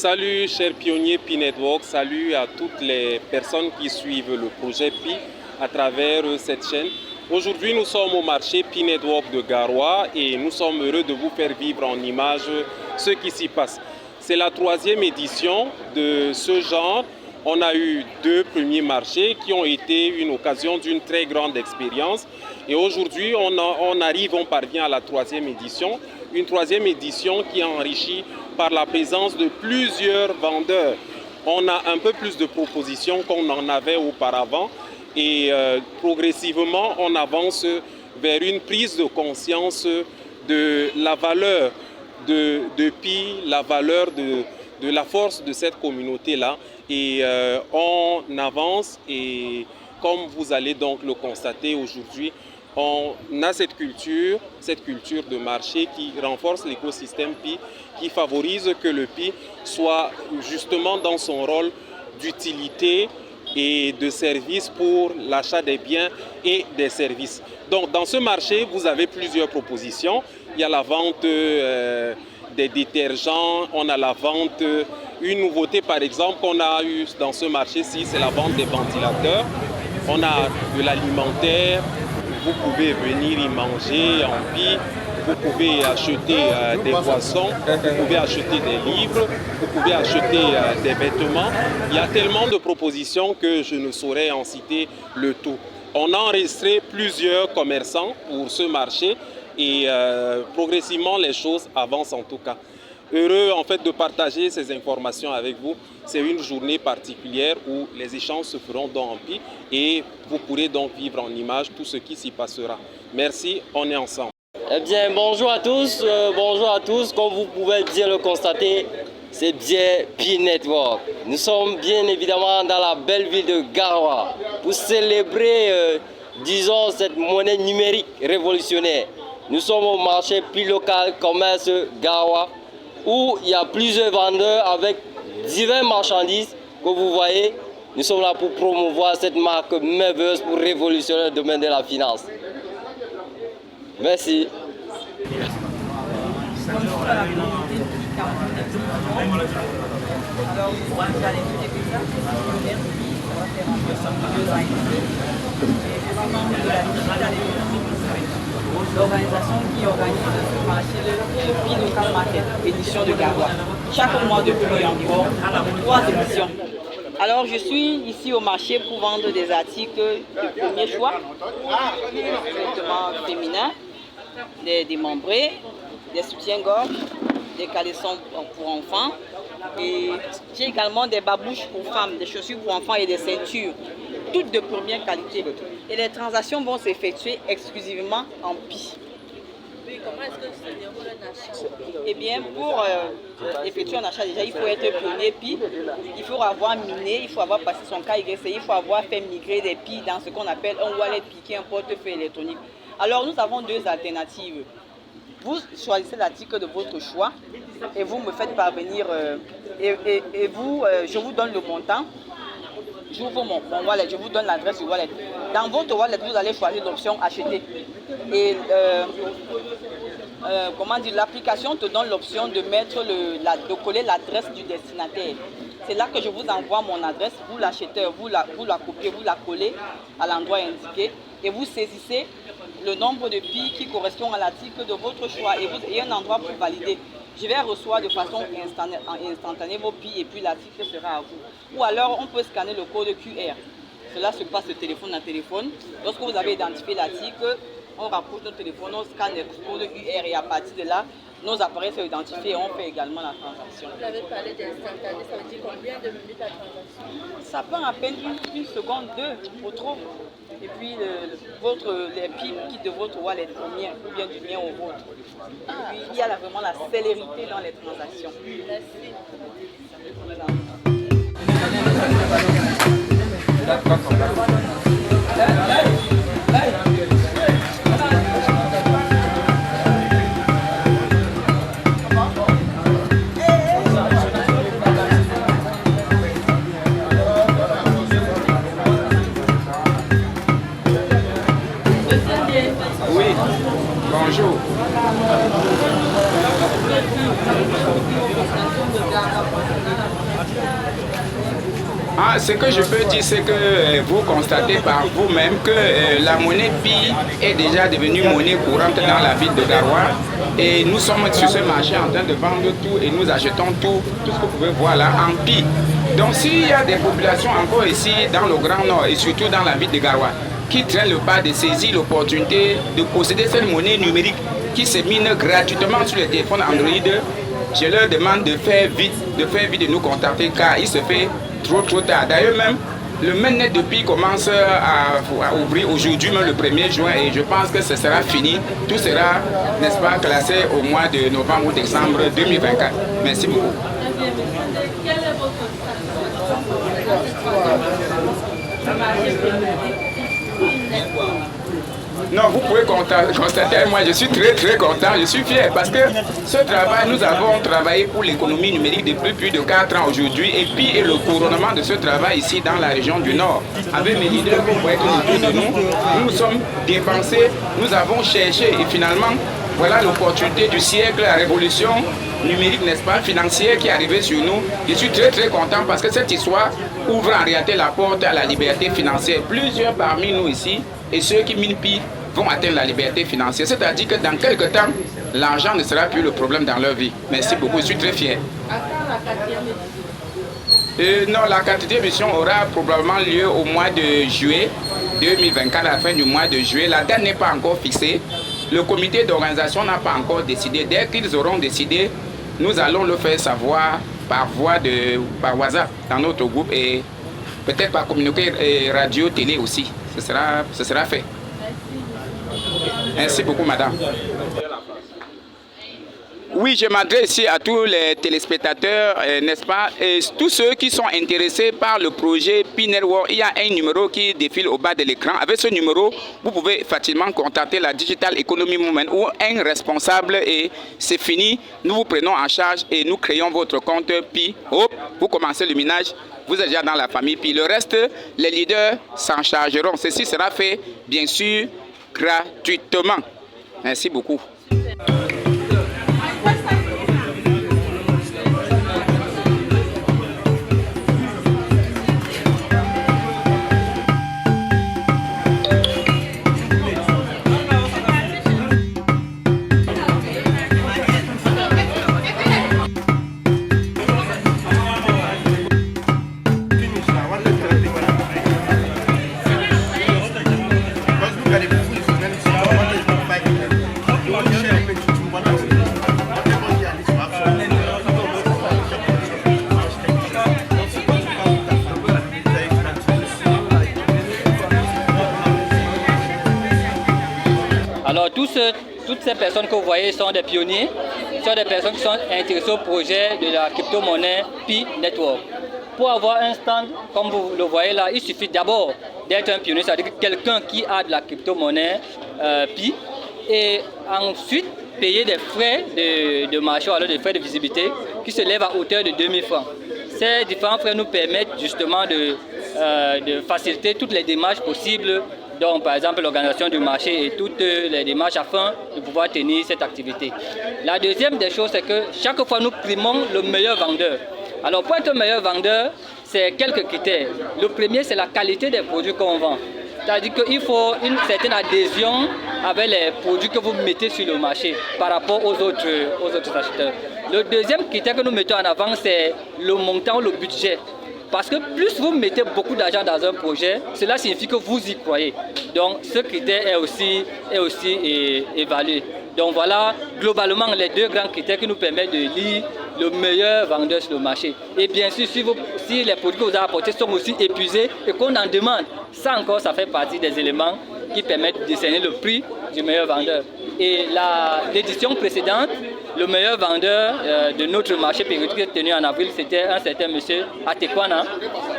Salut chers pionniers Pi Network, salut à toutes les personnes qui suivent le projet Pi à travers cette chaîne. Aujourd'hui nous sommes au marché Pi Network de Garoua et nous sommes heureux de vous faire vivre en images ce qui s'y passe. C'est la 3e édition de ce genre. On a eu 2 premiers marchés qui ont été une occasion d'une très grande expérience. Et aujourd'hui, on parvient à la 3e édition. Une 3e édition qui est enrichie par la présence de plusieurs vendeurs. On a un peu plus de propositions qu'on en avait auparavant. Et progressivement, on avance vers une prise de conscience de la valeur de Pi, la valeur de la force de cette communauté-là. Et on avance et comme vous allez donc le constater aujourd'hui, on a cette culture de marché qui renforce l'écosystème Pi, qui favorise que le Pi soit justement dans son rôle d'utilité et de service pour l'achat des biens et des services. Donc dans ce marché, vous avez plusieurs propositions. Il y a la vente des détergents, on a la vente, une nouveauté par exemple qu'on a eu dans ce marché-ci, c'est la vente des ventilateurs. On a de l'alimentaire, vous pouvez venir y manger en Pi, vous pouvez acheter des boissons, vous pouvez acheter des livres, vous pouvez acheter des vêtements. Il y a tellement de propositions que je ne saurais en citer le tout. On a enregistré plusieurs commerçants pour ce marché et progressivement les choses avancent en tout cas. Heureux en fait de partager ces informations avec vous. C'est une journée particulière où les échanges se feront dans en Pi et vous pourrez donc vivre en image tout ce qui s'y passera. Merci, on est ensemble. Eh bien, bonjour à tous, Comme vous pouvez bien le constater, c'est bien Pi Network. Nous sommes bien évidemment dans la belle ville de Garoua pour célébrer, disons, cette monnaie numérique révolutionnaire. Nous sommes au marché Pi local commerce Garoua où il y a plusieurs vendeurs avec diverses marchandises que vous voyez. Nous sommes là pour promouvoir cette marque merveilleuse pour révolutionner le domaine de la finance. Merci. L'organisation qui organise ce marché, le Pi Local Market, édition de Garoua. Chaque mois depuis encore 3 éditions. Alors je suis ici au marché pour vendre des articles de premier choix, des vêtements féminins, des démembrés, des soutiens-gorge, des caleçons pour enfants. Et j'ai également des babouches pour femmes, des chaussures pour enfants et des ceintures, toutes de première qualité. Et les transactions vont s'effectuer exclusivement en Pi. Oui, comment est-ce que se déroule un achat? Eh bien, pour effectuer un achat, déjà, il faut être pionnier Pi, il faut avoir miné, il faut avoir passé son KYC, il faut avoir fait migrer des Pi dans ce qu'on appelle un wallet Pi, qui est un portefeuille électronique. Alors, nous avons 2 alternatives. Vous choisissez l'article de votre choix et vous me faites parvenir, je vous donne le montant. J'ouvre mon wallet, je vous donne l'adresse du wallet. Dans votre wallet, vous allez choisir l'option acheter. Et l'application te donne l'option de mettre de coller l'adresse du destinataire. C'est là que je vous envoie mon adresse, vous l'acheteur, vous la copiez, vous la collez à l'endroit indiqué et vous saisissez le nombre de Pi qui correspond à l'article de votre choix et vous ayez un endroit pour valider. Je vais recevoir de façon instantanée vos Pi et puis l'article sera à vous. Ou alors on peut scanner le code QR. Cela se passe de téléphone à téléphone. Lorsque vous avez identifié l'article, on rapproche notre téléphone, on scanne le code QR et à partir de là, nos appareils sont identifiés et on fait également la transaction. Vous avez parlé d'instantané, ça veut dire combien de minutes la transaction? Ça prend à peine une seconde, 2 au trop. Et puis les Pi quittent de votre wallet au mien ou bien du mien au vôtre. Et puis il y a vraiment la célérité dans les transactions. Merci. Oui, bonjour. Ah, ce que je peux dire, c'est que vous constatez par vous-même que la monnaie Pi est déjà devenue monnaie courante dans la ville de Garoua. Et nous sommes sur ce marché en train de vendre tout et nous achetons tout ce que vous pouvez voir là en Pi. Donc s'il y a des populations encore ici dans le Grand Nord et surtout dans la ville de Garoua qui traînent le pas de saisir l'opportunité de posséder cette monnaie numérique qui se mine gratuitement sur les téléphones Android, je leur demande de faire vite de nous contacter car il se fait trop tard. D'ailleurs même, le mainnet de Pi commence à ouvrir aujourd'hui, même le 1er juin, et je pense que ce sera fini. Tout sera, n'est-ce pas, classé au mois de novembre ou décembre 2024. Merci beaucoup. Quel est votre Non, vous pouvez constater, moi je suis très content, je suis fier parce que ce travail, nous avons travaillé pour l'économie numérique depuis plus de 4 ans aujourd'hui et puis le couronnement de ce travail ici dans la région du Nord. Avec mes leaders, vous voyez autour de nous, nous sommes dépensés, nous avons cherché et finalement, voilà l'opportunité du siècle, la révolution numérique, n'est-ce pas, financière qui est arrivée sur nous. Je suis très content parce que cette histoire ouvre en réalité la porte à la liberté financière. Plusieurs parmi nous ici et ceux qui minent Pi vont atteindre la liberté financière. C'est-à-dire que dans quelques temps, l'argent ne sera plus le problème dans leur vie. Merci beaucoup, je suis très fier. Non, la 4e édition aura probablement lieu au mois de juillet 2024, à la fin du mois de juillet. La date n'est pas encore fixée. Le comité d'organisation n'a pas encore décidé. Dès qu'ils auront décidé, nous allons le faire savoir par WhatsApp dans notre groupe et peut-être par communiqué radio, télé aussi. Ce sera fait. Merci beaucoup, madame. Oui, je m'adresse ici à tous les téléspectateurs, n'est-ce pas, et tous ceux qui sont intéressés par le projet Pi Network. Il y a un numéro qui défile au bas de l'écran. Avec ce numéro, vous pouvez facilement contacter la Digital Economy Movement ou un responsable et c'est fini. Nous vous prenons en charge et nous créons votre compte Pi. Hop, vous commencez le minage, vous êtes déjà dans la famille Pi. Le reste, les leaders s'en chargeront. Ceci sera fait, bien sûr, gratuitement. Merci beaucoup. Alors toutes ces personnes que vous voyez sont des pionniers, sont des personnes qui sont intéressées au projet de la crypto-monnaie Pi Network. Pour avoir un stand, comme vous le voyez là, il suffit d'abord d'être un pionnier, c'est-à-dire quelqu'un qui a de la crypto-monnaie Pi, et ensuite payer des frais de marché, alors des frais de visibilité qui se lèvent à hauteur de 2000 francs. Ces différents frais nous permettent justement de faciliter toutes les démarches possibles, donc par exemple l'organisation du marché et toutes les démarches afin de pouvoir tenir cette activité. La deuxième des choses, c'est que chaque fois nous primons le meilleur vendeur. Alors pour être un meilleur vendeur, c'est quelques critères. Le premier, c'est la qualité des produits qu'on vend. C'est-à-dire qu'il faut une certaine adhésion avec les produits que vous mettez sur le marché par rapport aux autres acheteurs. Le deuxième critère que nous mettons en avant, c'est le montant, le budget. Parce que plus vous mettez beaucoup d'argent dans un projet, cela signifie que vous y croyez. Donc ce critère est aussi évalué. Donc voilà globalement les deux grands critères qui nous permettent de lire le meilleur vendeur sur le marché. Et bien sûr, si les produits que vous avez apportés sont aussi épuisés et qu'on en demande, ça encore, ça fait partie des éléments qui permettent de décerner le prix du meilleur vendeur. Et l'édition précédente, le meilleur vendeur de notre marché périodique qui est tenu en avril, c'était un certain monsieur Atekwana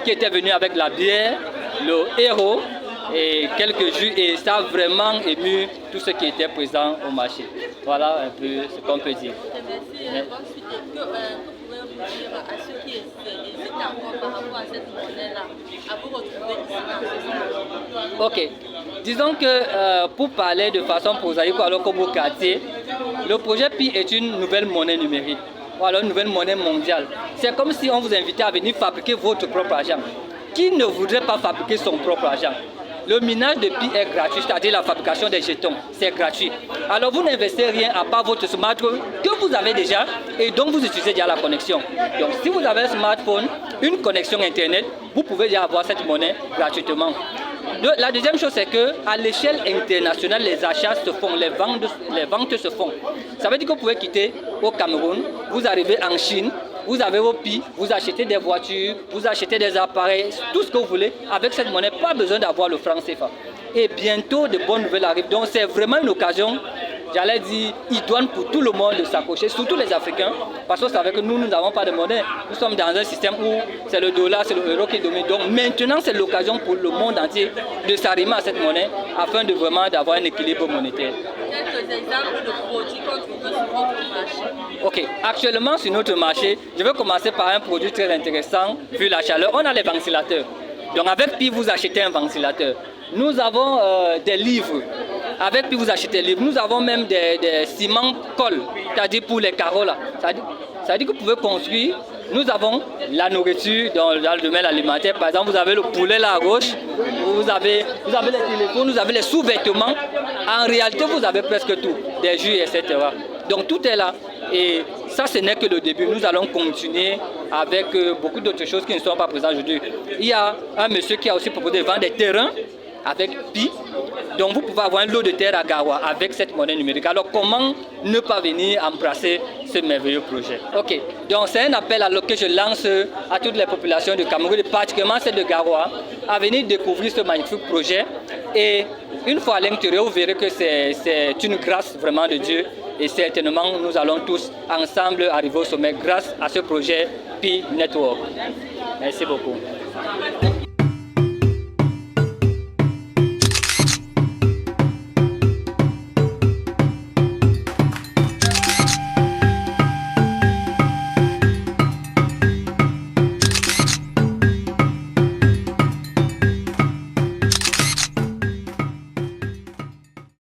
qui était venu avec la bière, le héros et quelques jus, et ça a vraiment ému tous ceux qui étaient présents au marché. Voilà un peu ce qu'on peut dire. Merci. Que pouvez-vous dire à ceux qui hésitent encore par rapport à cette monnaie-là, à vous retrouver ici dans ce Ok. Disons que pour parler de façon prosaïque, alors comme au quartier, le projet Pi est une nouvelle monnaie numérique, ou alors une nouvelle monnaie mondiale. C'est comme si on vous invitait à venir fabriquer votre propre argent. qui ne voudrait pas fabriquer son propre argent? Le minage de Pi est gratuit, c'est-à-dire la fabrication des jetons, c'est gratuit. Alors vous n'investissez rien à part votre smartphone que vous avez déjà et donc vous utilisez déjà la connexion. Donc si vous avez un smartphone, une connexion internet, vous pouvez déjà avoir cette monnaie gratuitement. La deuxième chose, c'est qu'à l'échelle internationale, les achats se font, les ventes se font. Ça veut dire que vous pouvez quitter au Cameroun, vous arrivez en Chine, vous avez vos Pi, vous achetez des voitures, vous achetez des appareils, tout ce que vous voulez. Avec cette monnaie, pas besoin d'avoir le franc CFA. Et bientôt, de bonnes nouvelles arrivent. Donc c'est vraiment une occasion, j'allais dire, idoine pour tout le monde de s'accrocher, surtout les Africains, parce que vous savez que nous n'avons pas de monnaie. Nous sommes dans un système où c'est le dollar, c'est l'euro qui domine. Donc maintenant, c'est l'occasion pour le monde entier de s'arrimer à cette monnaie afin de vraiment d'avoir un équilibre monétaire. Quelques exemples de produits qu'on trouve sur votre marché. Ok, actuellement sur notre marché, je vais commencer par un produit très intéressant, vu la chaleur. On a les ventilateurs. Donc avec Pi, vous achetez un ventilateur. Nous avons des livres. Avec Pi, vous achetez des livres. Nous avons même des ciments colle, c'est-à-dire pour les carreaux là. C'est-à-dire que vous pouvez construire. Nous avons la nourriture dans le domaine alimentaire. Par exemple, vous avez le poulet là à gauche, vous avez les téléphones, vous avez les sous-vêtements. En réalité, vous avez presque tout, des jus, etc. Donc tout est là. Et ça, ce n'est que le début. Nous allons continuer avec beaucoup d'autres choses qui ne sont pas présentes aujourd'hui. Il y a un monsieur qui a aussi proposé de vendre des terrains avec Pi. Donc vous pouvez avoir un lot de terre à Garoua avec cette monnaie numérique. Alors comment ne pas venir embrasser ce merveilleux projet? Ok, donc c'est un appel que je lance à toutes les populations de Cameroun, et particulièrement celle de Garoua, à venir découvrir ce magnifique projet. Et une fois à l'intérieur, vous verrez que c'est une grâce vraiment de Dieu. Et certainement, nous allons tous ensemble arriver au sommet grâce à ce projet Pi Network. Merci beaucoup.